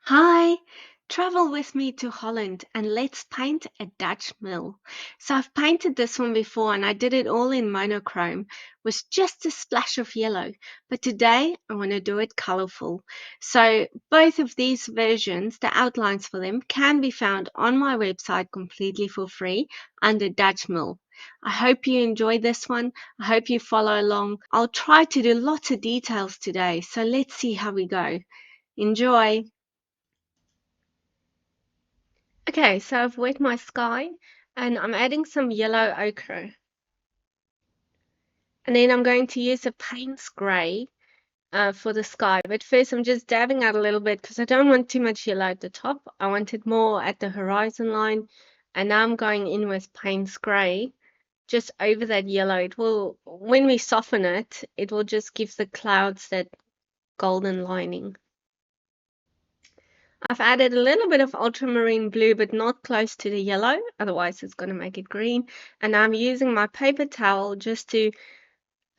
Hi, travel with me to Holland and let's paint a Dutch mill. So I've painted this one before and I did it all in monochrome with just a splash of yellow. But today I want to do it colorful. So both of these versions, the outlines for them can be found on my website completely for free under Dutch mill. I hope you enjoy this one. I hope you follow along. I'll try to do lots of details today. So let's see how we go. Enjoy. Okay, so I've wet my sky and I'm adding some yellow ochre. And then I'm going to use a Paynes grey for the sky. But first I'm just dabbing out a little bit because I don't want too much yellow at the top. I want it more at the horizon line. And now I'm going in with Paynes grey just over that yellow. It will, when we soften it, it will just give the clouds that golden lining. I've added a little bit of ultramarine blue, but not close to the yellow, otherwise it's going to make it green. And I'm using my paper towel just to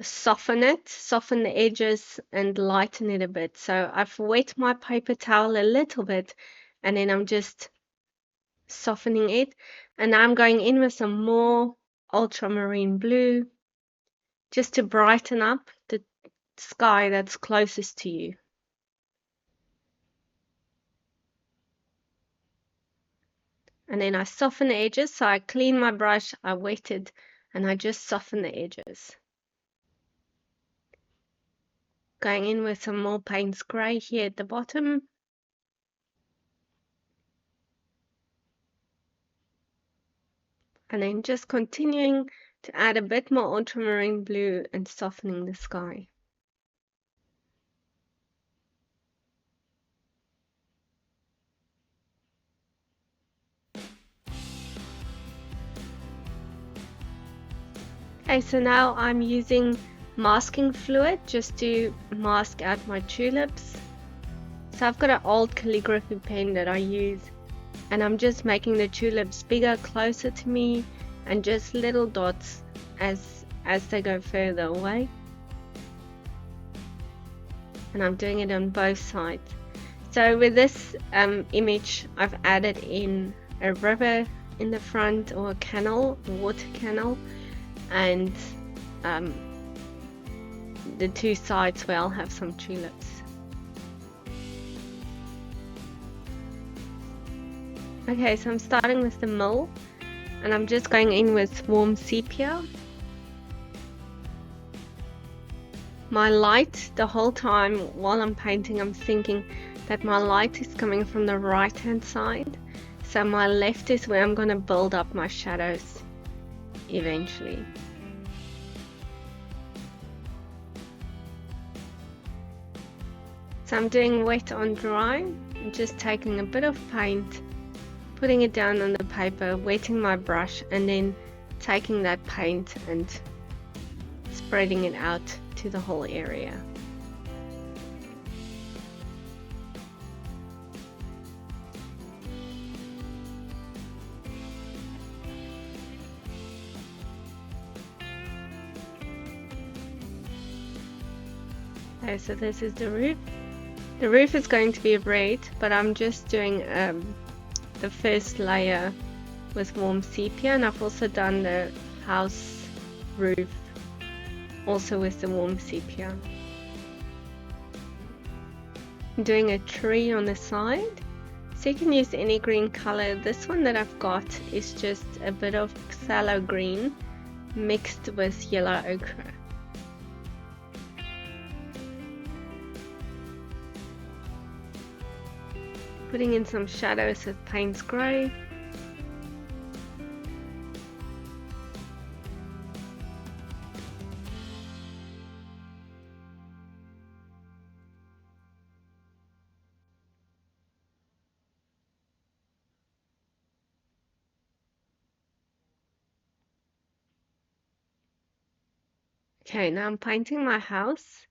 soften it, soften the edges and lighten it a bit. So I've wet my paper towel a little bit and then I'm just softening it. And now I'm going in with some more ultramarine blue just to brighten up the sky that's closest to you. And then I soften the edges, so I clean my brush, I wet it, and I just soften the edges. Going in with some more Paynes grey here at the bottom. And then just continuing to add a bit more ultramarine blue and softening the sky. Okay, so now I'm using masking fluid just to mask out my tulips. So I've got an old calligraphy pen that I use, and I'm just making the tulips bigger, closer to me, and just little dots as they go further away. And I'm doing it on both sides. So with this image, I've added in a river in the front, or a canal, a water canal, and the two sides where I'll have some tulips. Okay, so I'm starting with the mill, and I'm just going in with warm sepia. My light, the whole time while I'm painting, I'm thinking that my light is coming from the right hand side, so my left is where I'm going to build up my shadows eventually. So I'm doing wet on dry. I'm just taking a bit of paint, putting it down on the paper, wetting my brush, and then taking that paint and spreading it out to the whole area. Okay, so this is the roof. The roof is going to be red, but I'm just doing the first layer with warm sepia, and I've also done the house roof also with the warm sepia. I'm doing a tree on the side, so you can use any green color. This one that I've got is just a bit of phthalo green mixed with yellow ochre. Putting in some shadows with Paynes grey. Okay, now I'm painting my house.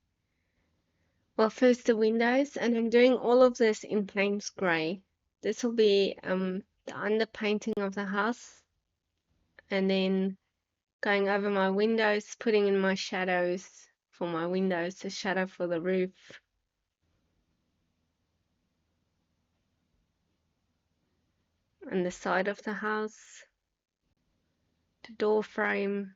Well, first the windows, and I'm doing all of this in Paynes grey. This will be the underpainting of the house, and then going over my windows, putting in my shadows for my windows, the shadow for the roof. and the side of the house, the door frame,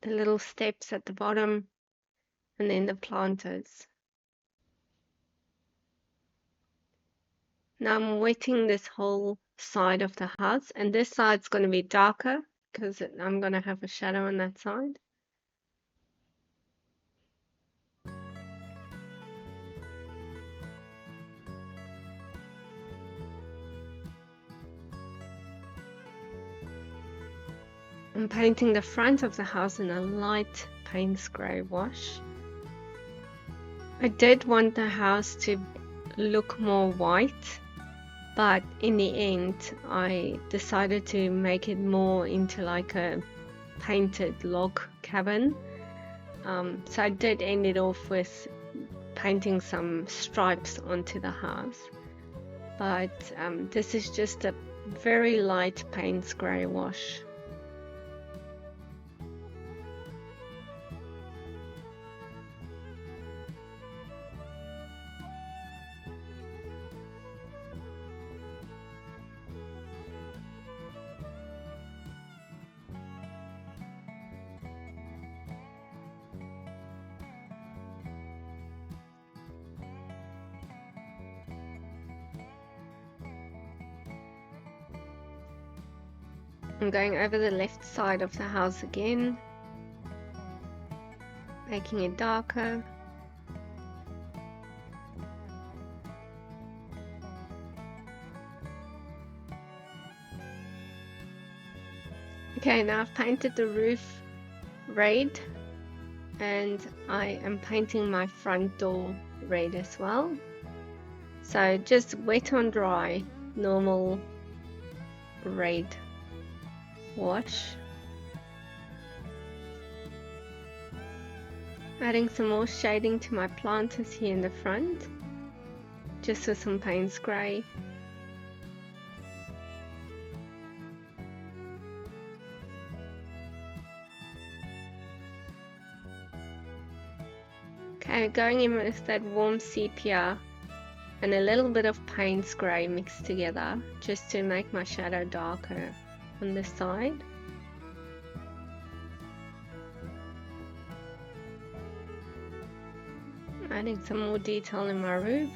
the little steps at the bottom, and then the planters. Now I'm wetting this whole side of the house, and this side's going to be darker because I'm going to have a shadow on that side. I'm painting the front of the house in a light Paynes grey wash. I did want the house to look more white, but in the end I decided to make it more into like a painted log cabin. So I did end it off with painting some stripes onto the house, but this is just a very light Paynes grey wash. I'm going over the left side of the house again, making it darker. Okay, now I've painted the roof red, and I am painting my front door red as well. So just wet on dry, normal red wash. Adding some more shading to my planters here in the front, just with some Paynes grey. Okay, going in with that warm sepia and a little bit of Paynes grey mixed together, just to make my shadow darker on this side. Adding some more detail in my roof.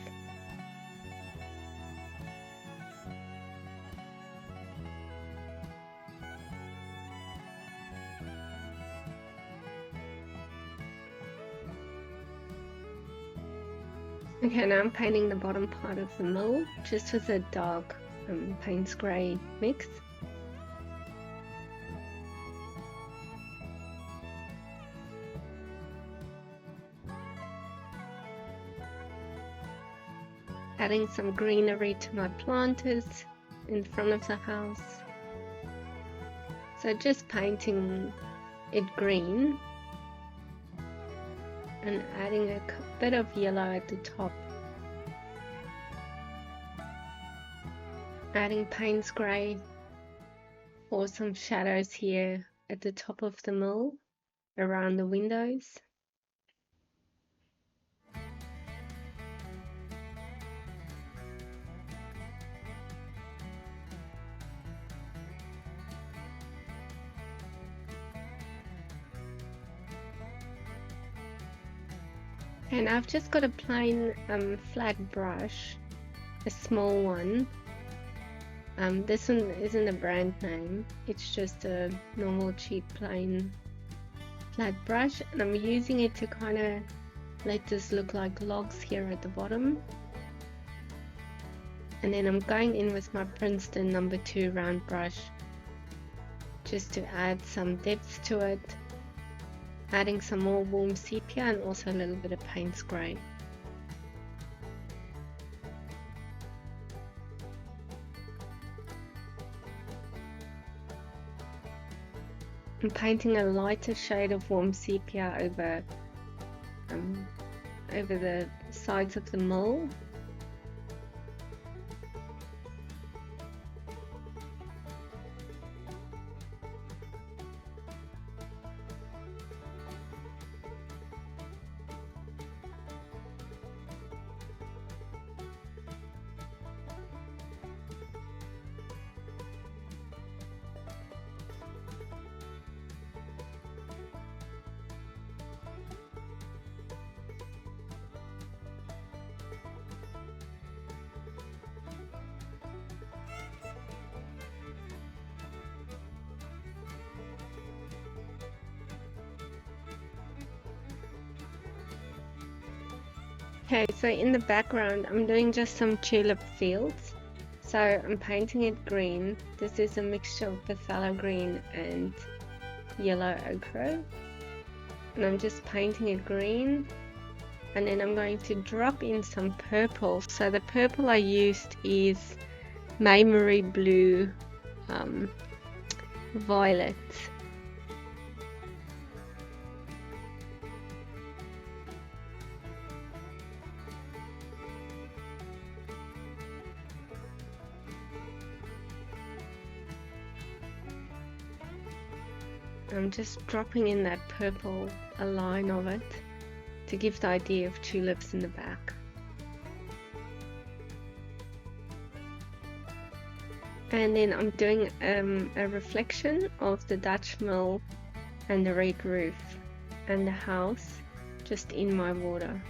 Okay, now I'm painting the bottom part of the mill, just with a dark Paynes grey mix. Adding some greenery to my planters in front of the house. So just painting it green and adding a bit of yellow at the top. Adding Paynes grey for some shadows here at the top of the mill around the windows. And I've just got a plain flat brush, a small one. This one isn't a brand name, it's just a normal cheap plain flat brush, and I'm using it to kind of let this look like logs here at the bottom. And then I'm going in with my Princeton No. 2 round brush just to add some depth to it. Adding some more warm sepia and also a little bit of Paynes grey. I'm painting a lighter shade of warm sepia over the sides of the mill. Okay, so in the background, I'm doing just some tulip fields. So I'm painting it green. This is a mixture of Pthalo green and yellow ochre. And I'm just painting it green. And then I'm going to drop in some purple. So the purple I used is MaimeriBlu Violet. I'm just dropping in that purple, a line of it, to give the idea of tulips in the back. And then I'm doing a reflection of the Dutch mill and the red roof and the house just in my water.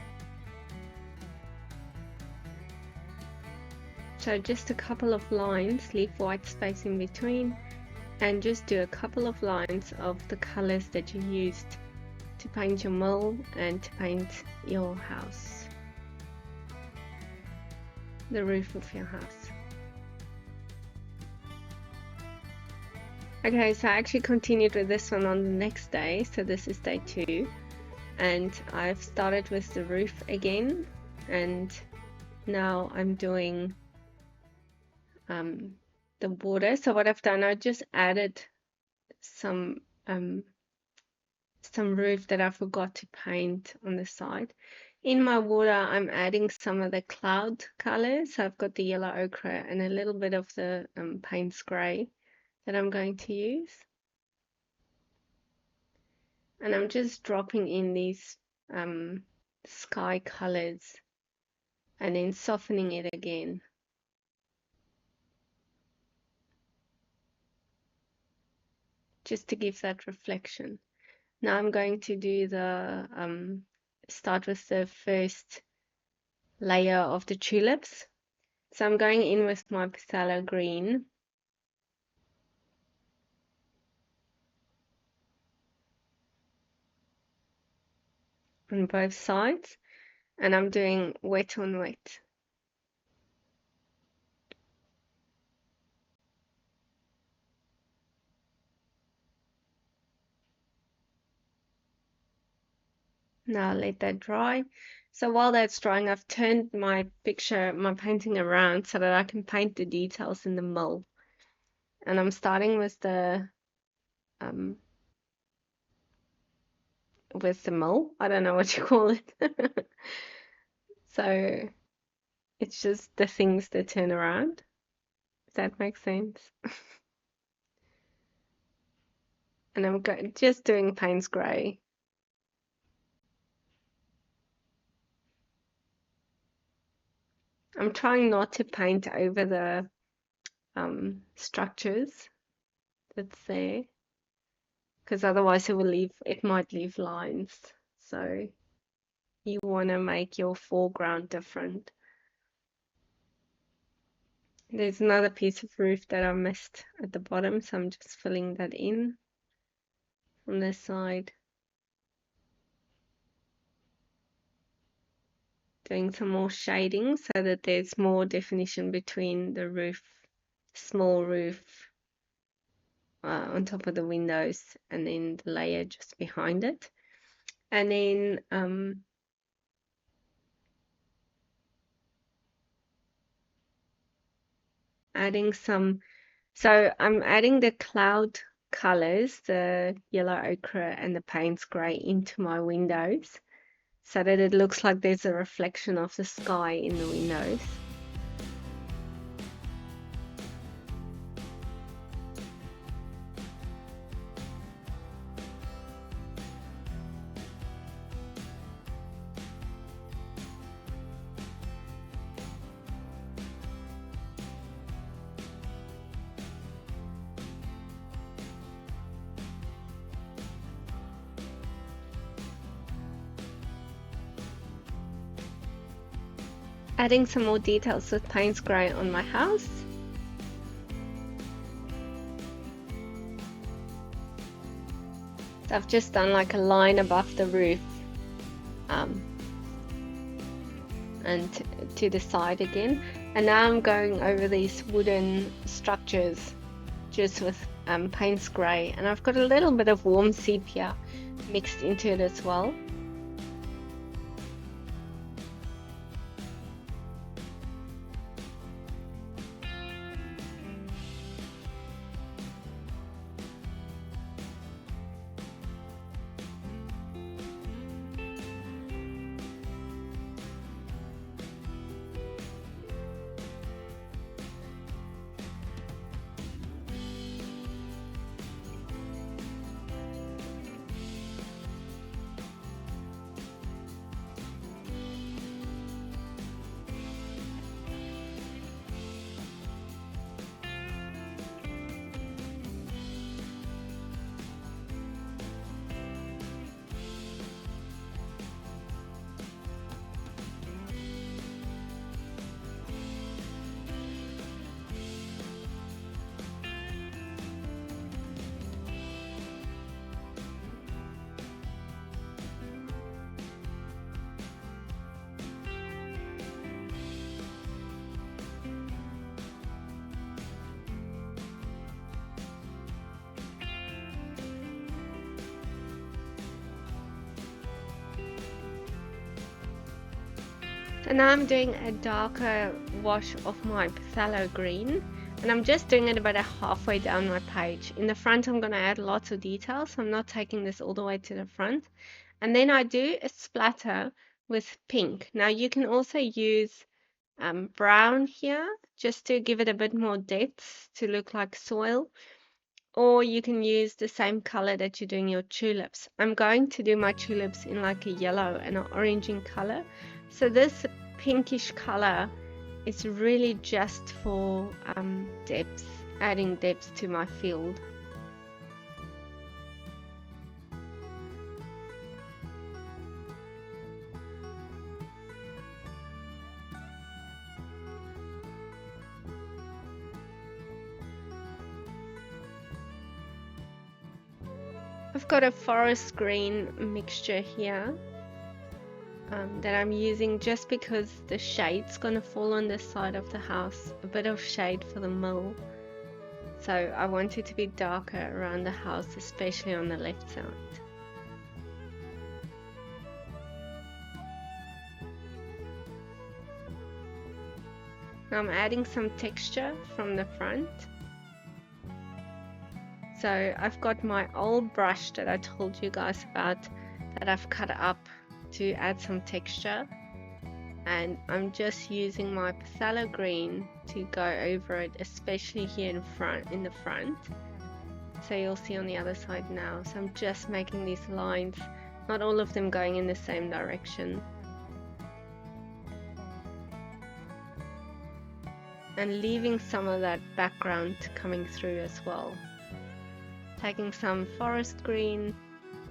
So just a couple of lines, leave white space in between, and just do a couple of lines of the colors that you used to paint your mill and to paint your house, the roof of your house. Okay, so I actually continued with this one on the next day, so this is day 2, and I've started with the roof again, and now I'm doing the water. So what I've done, I just added some roof that I forgot to paint on the side. In my water, I'm adding some of the cloud colors. So I've got the yellow ochre and a little bit of the Paynes gray that I'm going to use. And I'm just dropping in these sky colors and then softening it again. Just to give that reflection. Now I'm going to do the start with the first layer of the tulips. So I'm going in with my Pthalo green. On both sides, and I'm doing wet on wet. Now let that dry. So while that's drying, I've turned my painting around so that I can paint the details in the mill. And I'm starting with the mill. I don't know what you call it. So it's just the things that turn around. Does that make sense? And I'm just doing Paynes gray. I'm trying not to paint over the structures that's there, because otherwise it might leave lines. So you want to make your foreground different. There's another piece of roof that I missed at the bottom, so I'm just filling that in from this side. Doing some more shading so that there's more definition between the roof, small roof on top of the windows, and then the layer just behind it. And then adding some, so I'm adding the cloud colors, the yellow ochre and the Paynes gray, into my windows so that it looks like there's a reflection of the sky in the windows. Adding some more details with Paynes gray on my house. So I've just done like a line above the roof and to the side again. And now I'm going over these wooden structures just with Paynes grey, and I've got a little bit of warm sepia mixed into it as well. So now I'm doing a darker wash of my Pthalo green, and I'm just doing it about halfway down my page. In the front I'm going to add lots of details, so I'm not taking this all the way to the front. And then I do a splatter with pink. Now you can also use brown here just to give it a bit more depth to look like soil, or you can use the same color that you're doing your tulips. I'm going to do my tulips in like a yellow and an orange in color, so this pinkish color is really just for depth, adding depth to my field. I've got a forest green mixture here that I'm using just because the shade's going to fall on this side of the house, a bit of shade for the mill. So I want it to be darker around the house, especially on the left side. Now I'm adding some texture from the front. So I've got my old brush that I told you guys about that I've cut up to add some texture, and I'm just using my Pthalo green to go over it, especially here in the front. So you'll see on the other side now. So I'm just making these lines, not all of them going in the same direction, and leaving some of that background coming through as well. Taking some forest green,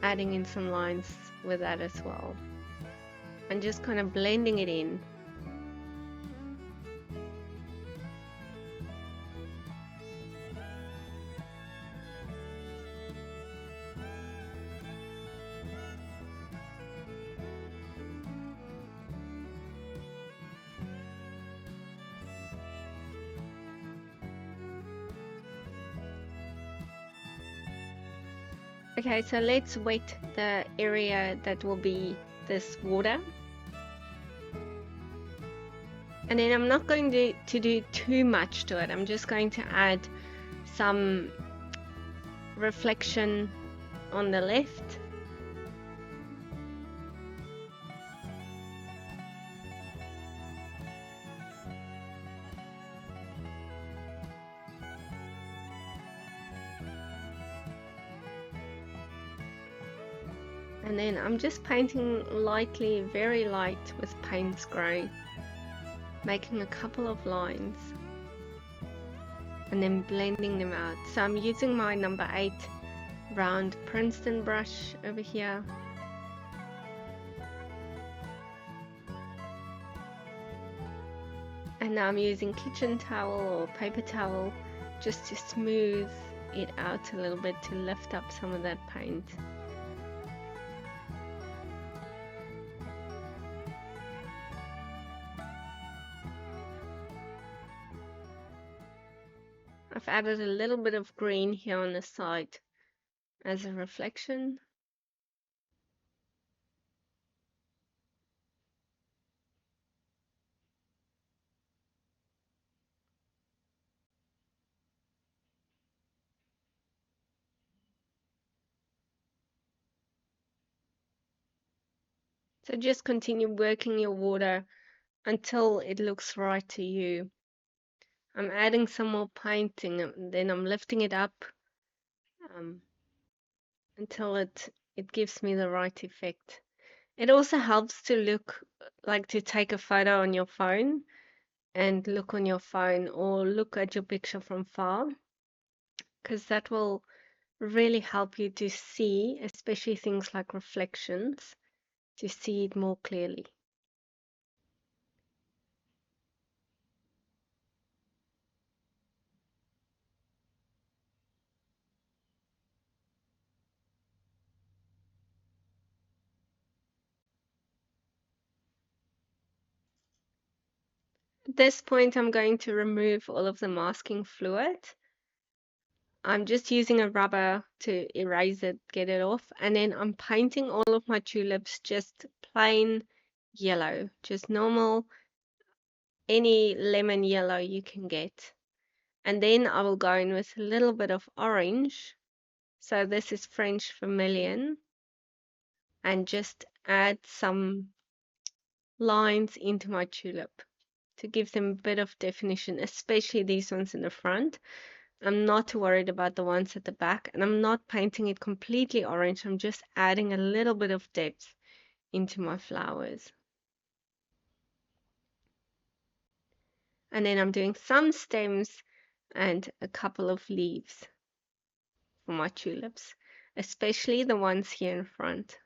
adding in some lines with that as well, and just kind of blending it in. Okay, so let's wet the area that will be this water. And then I'm not going to do too much to it. I'm just going to add some reflection on the left. And then I'm just painting lightly, very light with Paynes grey, making a couple of lines and then blending them out. So I'm using my number 8 round Princeton brush over here. And now I'm using kitchen towel or paper towel just to smooth it out a little bit, to lift up some of that paint. I've added a little bit of green here on the side as a reflection. So just continue working your water until it looks right to you. I'm adding some more painting and then I'm lifting it up until it gives me the right effect. It also helps to look like to take a photo on your phone and look on your phone or look at your picture from far, because that will really help you to see, especially things like reflections, to see it more clearly. At this point, I'm going to remove all of the masking fluid. I'm just using a rubber to erase it, get it off, and then I'm painting all of my tulips just plain yellow, just normal, any lemon yellow you can get. And then I will go in with a little bit of orange. So this is French Vermillion, and just add some lines into my tulip to give them a bit of definition, especially these ones in the front. I'm not worried about the ones at the back, and I'm not painting it completely orange. I'm just adding a little bit of depth into my flowers. And then I'm doing some stems and a couple of leaves for my tulips, especially the ones here in front.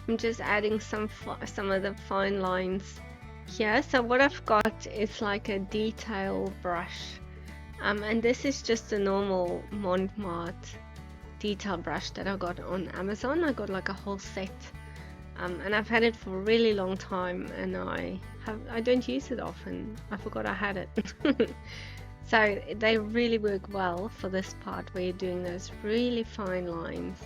I'm just adding some of the fine lines here. So what I've got is like a detail brush, and this is just a normal Montmartre detail brush that I got on Amazon. I got like a whole set, and I've had it for a really long time, and I don't use it often. I forgot I had it. So they really work well for this part where you're doing those really fine lines.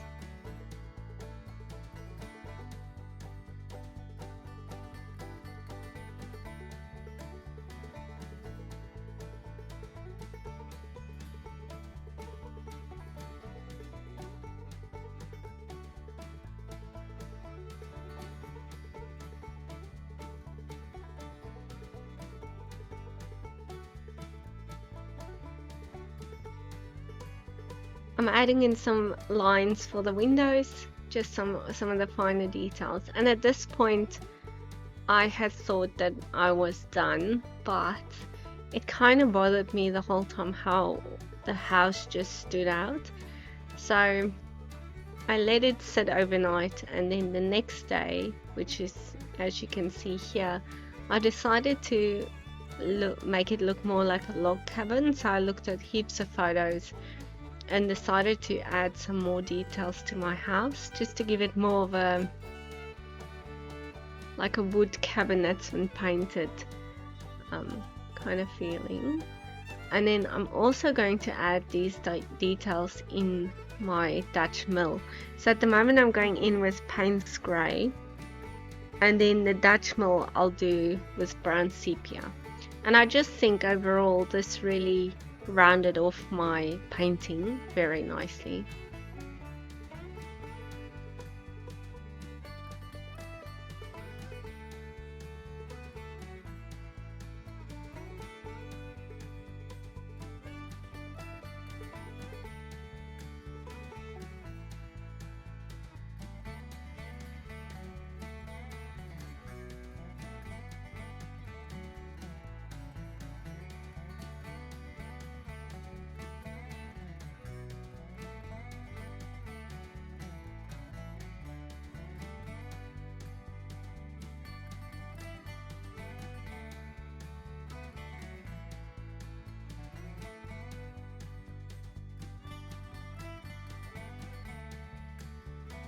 I'm adding in some lines for the windows, just some of the finer details. And at this point, I had thought that I was done, but it kind of bothered me the whole time how the house just stood out. So I let it sit overnight, and then the next day, which is, as you can see here, I decided to make it look more like a log cabin. So I looked at heaps of photos and decided to add some more details to my house, just to give it more of a like a wood cabin that's been painted kind of feeling. And then I'm also going to add these details in my Dutch mill. So at the moment I'm going in with Paynes grey, and then the Dutch mill I'll do with brown sepia. And I just think overall this really rounded off my painting very nicely.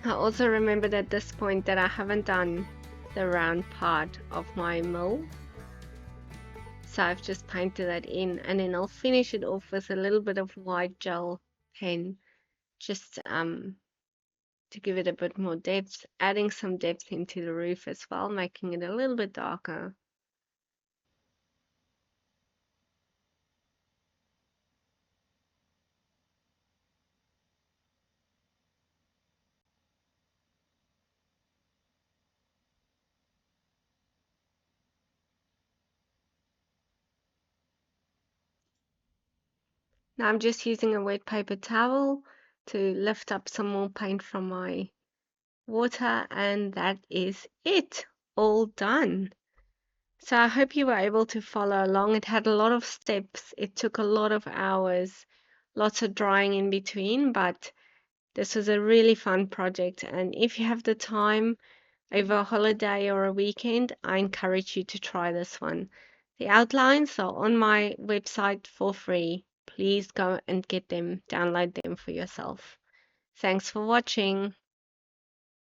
I also remembered at this point that I haven't done the round part of my mill, so I've just painted that in, and then I'll finish it off with a little bit of white gel pen, just to give it a bit more depth, adding some depth into the roof as well, making it a little bit darker. Now I'm just using a wet paper towel to lift up some more paint from my water, and that is it, all done. So I hope you were able to follow along. It had a lot of steps. It took a lot of hours, lots of drying in between, but this was a really fun project. And if you have the time over a holiday or a weekend, I encourage you to try this one. The outlines are on my website for free. Please go and get them, download them for yourself. Thanks for watching.